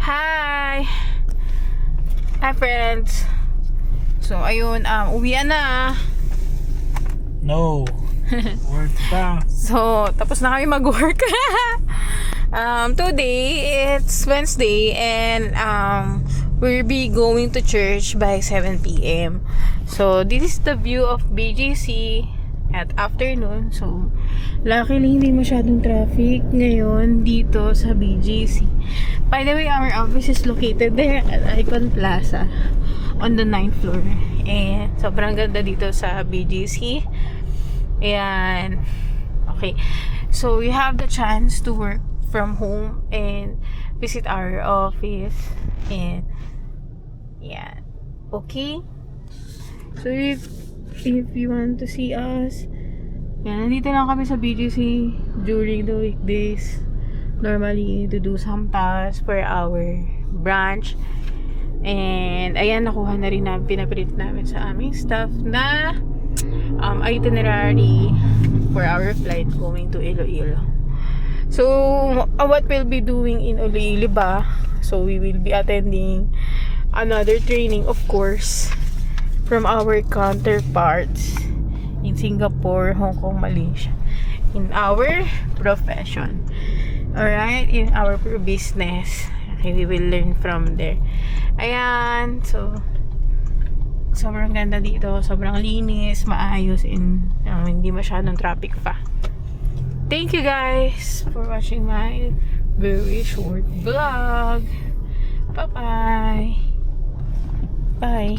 Hi! Hi friends! So ayun, uwian na. No. Work pa. So, tapos na kami mag-work. Today, it's Wednesday and we'll be going to church by 7 p.m. So, this is the view of BGC at afternoon. So, luckily hindi masyadong traffic ngayon dito sa BGC. By the way, our office is located there at Icon Plaza on the 9th floor. And sobrang ganda dito sa BGC. Ayan. Okay. So, we have the chance to work from home and visit our office. And, yeah. Okay. So, if you want to see us, yan, nandito lang kami sa BGC during the weekdays. Normally, to do some tasks for our branch. And, ayan, nakuha na rin namin, pinaprint namin sa aming staff na itinerary for our flight going to Iloilo. So, what we'll be doing in Iloilo ba? So, we will be attending another training, of course, from our counterparts in Singapore, Hong Kong, Malaysia, in our profession. Alright, in our business. Okay, we will learn from there. Ayan, so sobrang ganda dito, sobrang linis, maayos, and hindi masyadong traffic pa. Thank you guys for watching my very short vlog. Bye-bye. Bye.